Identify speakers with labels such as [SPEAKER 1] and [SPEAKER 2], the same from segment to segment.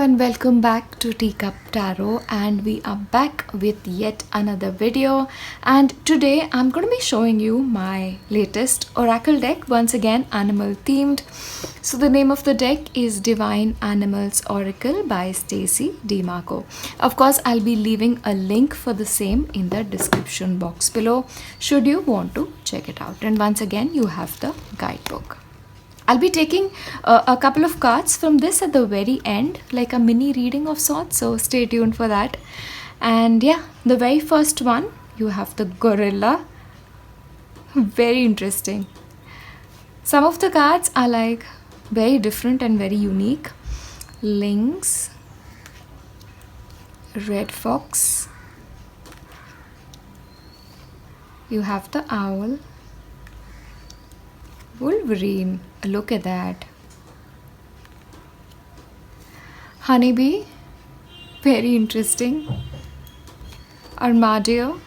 [SPEAKER 1] and welcome back to Teacup Tarot, and we are back with yet another video. And today I'm going to be showing you my latest oracle deck, once again animal themed. So the name of the deck is Divine Animals Oracle by StaceyDemarco. Of course, I'll be leaving a link for the same in the description box below should you want to check it out. And once again, you have the guidebook. I'll be taking a couple of cards from this at the very end, like a mini reading of sorts, so stay tuned for that. And yeah, the very first one, you have the gorilla. Very interesting. Some of the cards are like very different and very unique. Lynx, red fox, you have the owl, Wolverine, look at that. Honeybee, very interesting. Armadillo,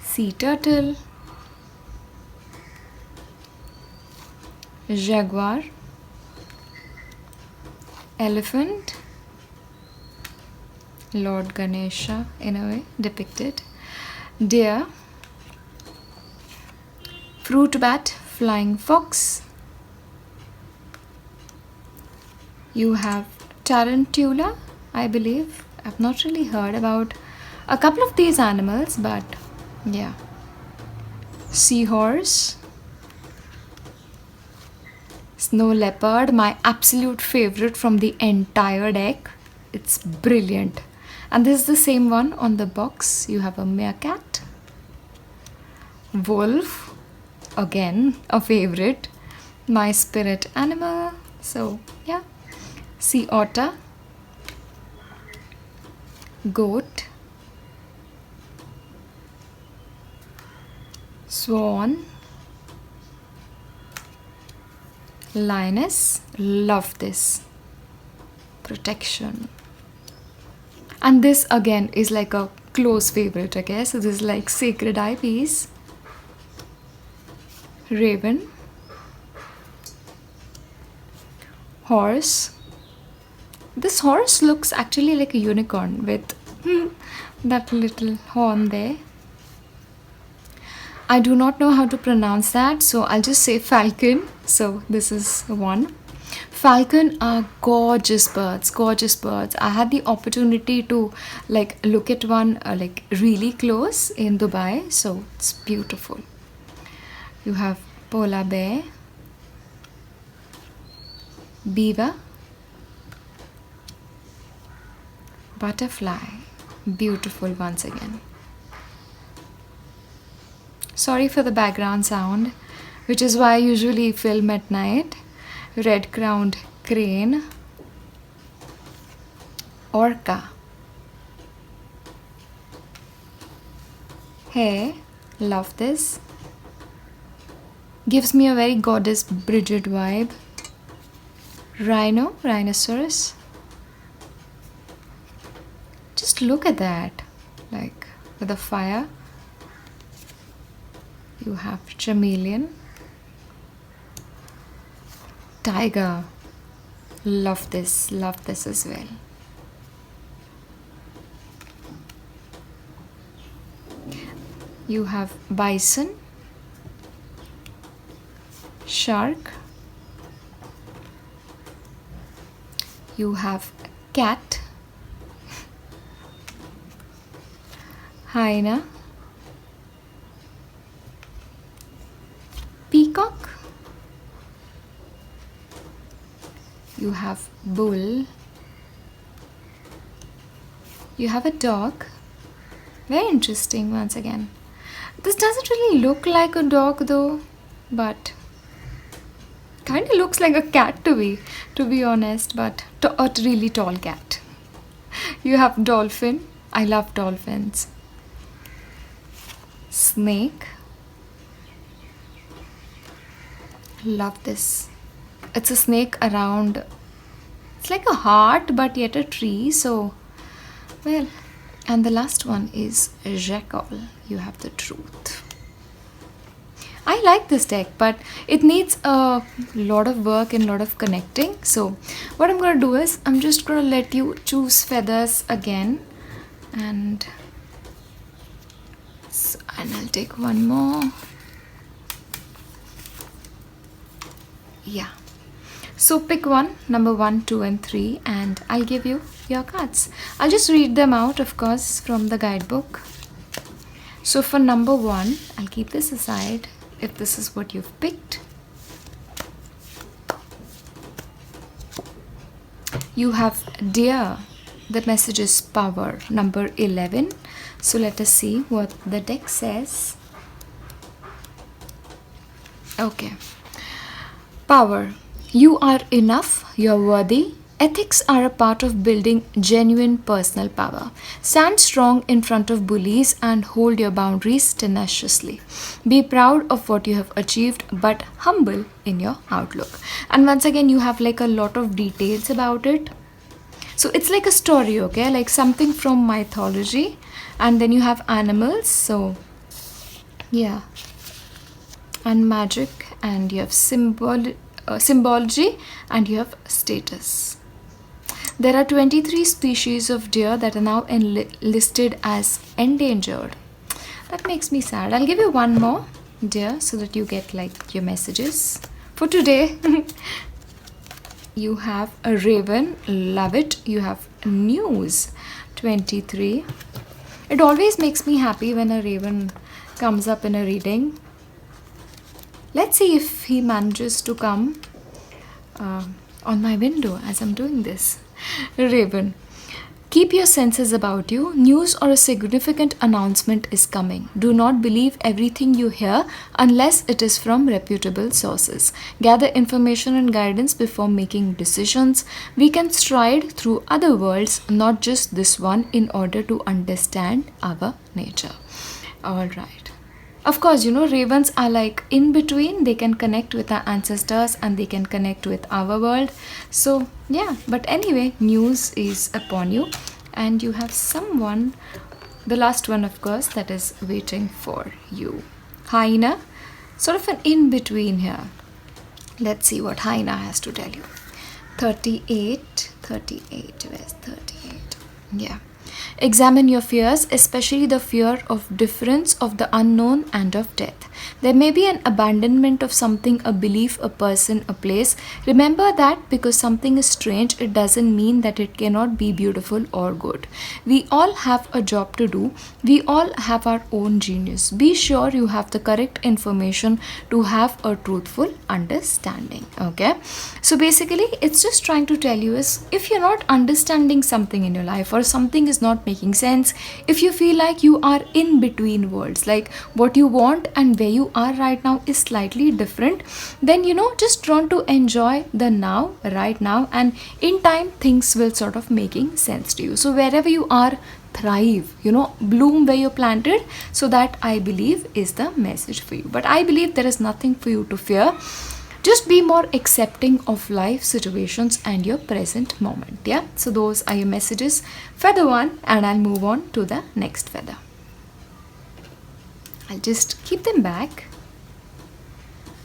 [SPEAKER 1] sea turtle, jaguar, elephant, Lord Ganesha in a way depicted, deer, fruit bat, flying fox, you have tarantula, I believe. I've not really heard about a couple of these animals, but yeah. Seahorse, snow leopard, my absolute favorite from the entire deck. It's brilliant. And this is the same one on the box. You have a meerkat, wolf, again a favorite, my spirit animal. So yeah, sea otter, goat, swan, lioness, love this, protection. And this again is like a close favorite, I guess. So this is like sacred eye piece. Raven, horse. This horse looks actually like a unicorn with that little horn there. I do not know how to pronounce that, so I'll just say falcon. So this is one. Falcon are gorgeous birds, gorgeous birds. I had the opportunity to like look at one like really close in Dubai, so it's beautiful. You have polar bear, beaver, butterfly, beautiful once again. Sorry for the background sound, which is why I usually film at night. Red-crowned crane, orca, hare, love this. Gives me a very goddess Bridget vibe. Rhino, rhinoceros. Just look at that, like with the fire. You have chameleon, tiger. Love this as well. You have bison, shark, you have cat, hyena, peacock, you have bull, you have a dog. Very interesting once again. This doesn't really look like a dog though, but kind of looks like a cat to be honest, but a really tall cat. You have dolphin. I love dolphins. Snake. Love this. It's a snake around. It's like a heart, but yet a tree. So, well. And the last one is jackal. You have the truth. I like this deck, but it needs a lot of work and a lot of connecting. So what I'm going to do is I'm just going to let you choose feathers again, and I'll take one more. Yeah. So pick one, number 1, 2 and 3, and I'll give you your cards. I'll just read them out, of course, from the guidebook. So for number 1, I'll keep this aside if this is what you've picked. You have Dear. The message is power, number 11. So let us see what the deck says. Okay. Power. You are enough, you're worthy. Ethics are a part of building genuine personal power. Stand strong in front of bullies and hold your boundaries tenaciously. Be proud of what you have achieved, but humble in your outlook. And once again, you have like a lot of details about it. So it's like a story, okay? Like something from mythology. And then you have animals. So yeah. And magic, and you have symbology, and you have status. There are 23 species of deer that are now listed as endangered. That makes me sad. I'll give you one more deer so that you get like your messages for today. You have a raven, love it. You have news, 23. It always makes me happy when a raven comes up in a reading. Let's see if he manages to come on my window as I'm doing this. Raven. Keep your senses about you. News or a significant announcement is coming. Do not believe everything you hear unless it is from reputable sources. Gather information and guidance before making decisions. We can stride through other worlds, not just this one, in order to understand our nature. All right. Of course, you know, ravens are like in between. They can connect with our ancestors and they can connect with our world. So, yeah. But anyway, news is upon you. And you have someone, the last one, of course, that is waiting for you. Hyena, sort of an in-between here. Let's see what Hyena has to tell you. 38. Where's 38? Yeah. Examine your fears, especially the fear of difference, of the unknown, and of death. There may be an abandonment of something, a belief, a person, a place. Remember that because something is strange, it doesn't mean that it cannot be beautiful or good. We all have a job to do. We all have our own genius. Be sure you have the correct information to have a truthful understanding. Okay? So basically, it's just trying to tell you is if you're not understanding something in your life or something is not making sense, if you feel like you are in between worlds, like what you want and where you are right now is slightly different, then you know, just try to enjoy the now, right now, and in time things will sort of making sense to you. So wherever you are, thrive, you know, bloom where you're planted. So that, I believe, is the message for you. But I believe there is nothing for you to fear. Just be more accepting of life situations and your present moment. Yeah, so those are your messages. Feather 1, and I'll move on to the next feather. I'll just keep them back.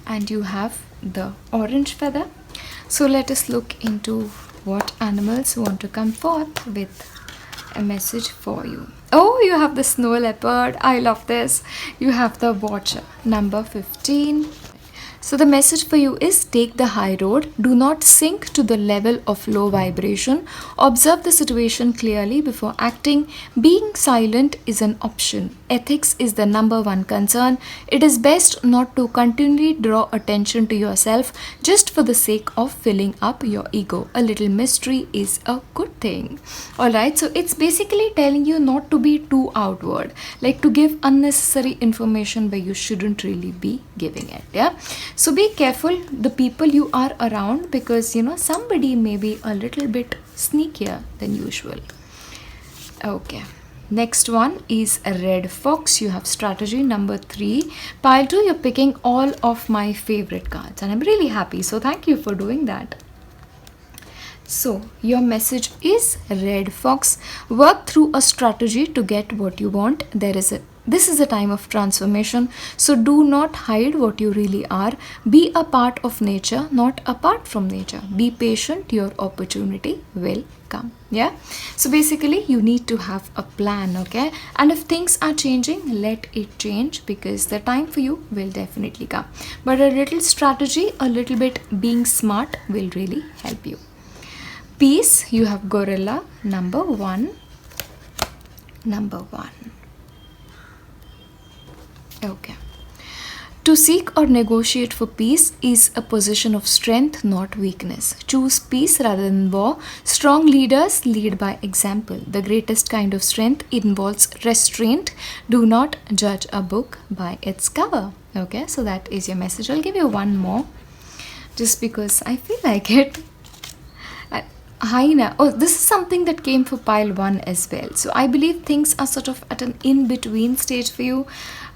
[SPEAKER 1] And you have the orange feather. So let us look into what animals want to come forth with a message for you. Oh, you have the snow leopard. I love this. You have the watcher, number 15. So the message for you is take the high road. Do not sink to the level of low vibration. Observe the situation clearly before acting. Being silent is an option. Ethics is the number one concern. It is best not to continually draw attention to yourself just for the sake of filling up your ego. A little mystery is a good thing. Alright, so it's basically telling you not to be too outward, like to give unnecessary information where you shouldn't really be giving it. Yeah. So be careful the people you are around, because you know somebody may be a little bit sneakier than usual. Okay. Next one is a red fox. You have strategy number 3. Pile 2, you're picking all of my favorite cards and I'm really happy. So thank you for doing that. So, your message is Red Fox. Work through a strategy to get what you want. This is a time of transformation. So do not hide what you really are. Be a part of nature, not apart from nature. Be patient, your opportunity will come. Yeah. So basically you need to have a plan, okay? And if things are changing, let it change, because the time for you will definitely come. But a little strategy, a little bit being smart will really help you. Peace, you have gorilla, number one. Okay. To seek or negotiate for peace is a position of strength, not weakness. Choose peace rather than war. Strong leaders lead by example. The greatest kind of strength involves restraint. Do not judge a book by its cover. Okay, so that is your message. I'll give you one more, just because I feel like it. Hyena. Oh, this is something that came for pile 1 as well. So I believe things are sort of at an in-between stage for you,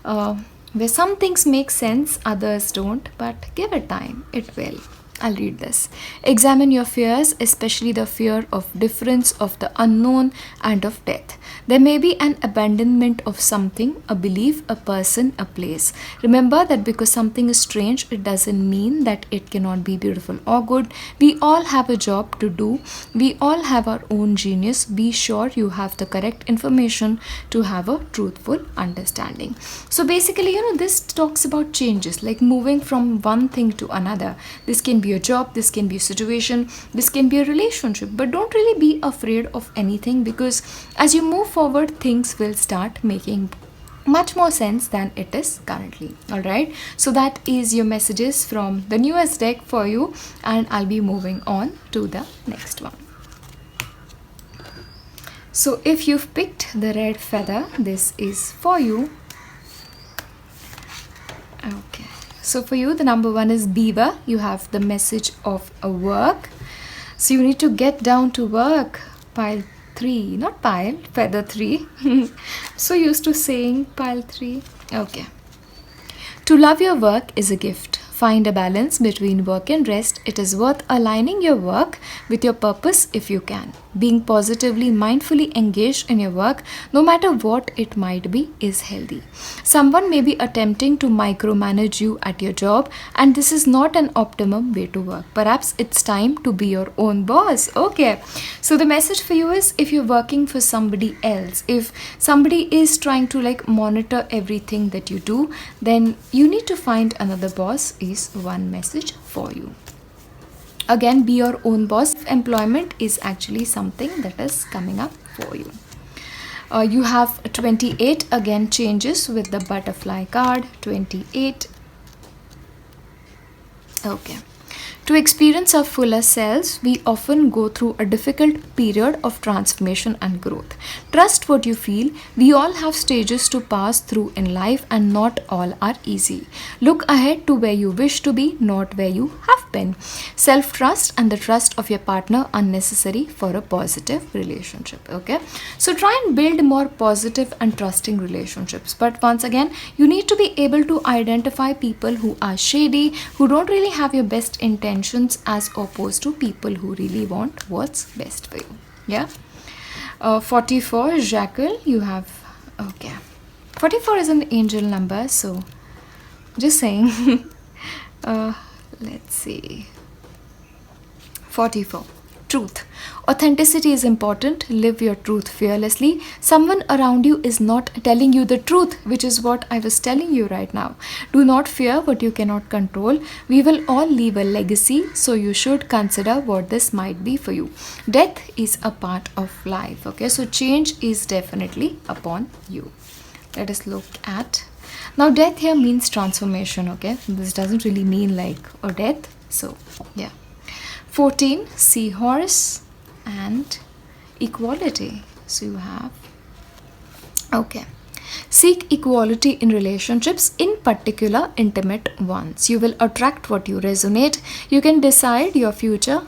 [SPEAKER 1] where some things make sense, others don't, but give it time, it will. I'll read this. Examine your fears, especially the fear of difference, of the unknown, and of death. There may be an abandonment of something, a belief, a person, a place. Remember that because something is strange, it doesn't mean that it cannot be beautiful or good. We all have a job to do. We all have our own genius. Be sure you have the correct information to have a truthful understanding. So basically, this talks about changes, like moving from one thing to another. This can be a job, this can be a situation, this can be a relationship, but don't really be afraid of anything, because as you move forward, things will start making much more sense than it is currently. All right, so that is your messages from the newest deck for you, and I'll be moving on to the next one. So if you've picked the red feather, this is for you. Okay, so for you, the number 1 is beaver. You have the message of a work. So you need to get down to work. Pile 3, not pile, feather 3. So used to saying pile 3. Okay. To love your work is a gift. Find a balance between work and rest. It is worth aligning your work with your purpose if you can. Being positively, mindfully engaged in your work, no matter what it might be, is healthy. Someone may be attempting to micromanage you at your job, and this is not an optimum way to work. Perhaps it's time to be your own boss. Okay, so the message for you is, if you're working for somebody else, if somebody is trying to monitor everything that you do, then you need to find another boss, is one message for you. Again, be your own boss. Employment is actually something that is coming up for you. You have 28, again changes with the butterfly card. 28. Okay. To experience our fuller selves, we often go through a difficult period of transformation and growth. Trust what you feel. We all have stages to pass through in life, and not all are easy. Look ahead to where you wish to be, not where you have been. Self-trust and the trust of your partner are necessary for a positive relationship. Okay, so try and build more positive and trusting relationships. But once again, you need to be able to identify people who are shady, who don't really have your best intentions, as opposed to people who really want what's best for you. Yeah. 44, Jackal, you have, okay, 44 is an angel number, so just saying. Let's see. 44, truth. Authenticity is important. Live your truth fearlessly. Someone around you is not telling you the truth, which is what I was telling you right now. Do not fear what you cannot control. We will all leave a legacy, so you should consider what this might be for you. Death is a part of life. Okay, so change is definitely upon you. Let us look at, now death here means transformation. Okay, this doesn't really mean a death. So yeah. 14, seahorse and equality. So you have, okay, seek equality in relationships, in particular intimate ones. You will attract what you resonate. You can decide your future,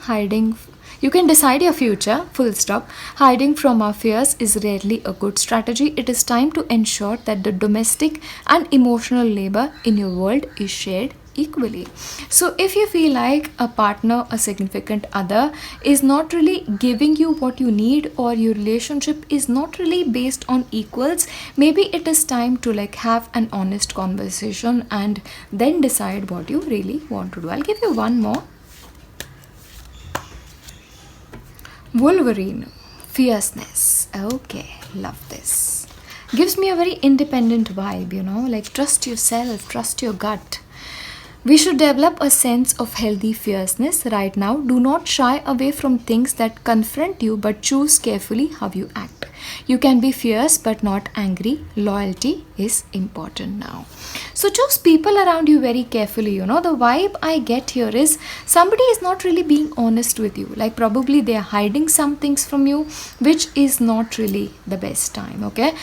[SPEAKER 1] full stop. Hiding from our fears is rarely a good strategy. It is time to ensure that the domestic and emotional labor in your world is shared equally. So if you feel like a partner, a significant other is not really giving you what you need, or your relationship is not really based on equals, maybe it is time to like have an honest conversation and then decide what you really want to do. I'll give you one more. Wolverine, fierceness. Okay, love this. Gives me a very independent vibe, like trust yourself, trust your gut. We should develop a sense of healthy fierceness right now. Do not shy away from things that confront you, but choose carefully how you act. You can be fierce but not angry. Loyalty is important now. So choose people around you very carefully. The vibe I get here is somebody is not really being honest with you. Like probably they are hiding some things from you, which is not really the best time. Okay.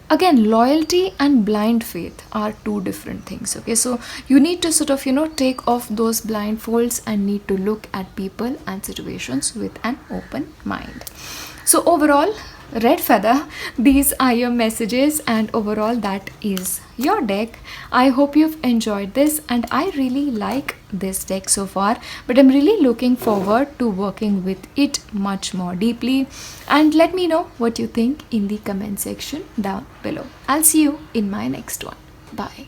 [SPEAKER 1] Again, loyalty and blind faith are two different things. Okay, so you need to sort of take off those blindfolds and need to look at people and situations with an open mind. So overall, red feather, these are your messages, and overall that is your deck. I hope you've enjoyed this, and I really like this deck so far, but I'm really looking forward to working with it much more deeply. And let me know what you think in the comment section down below. I'll see you in my next one. Bye.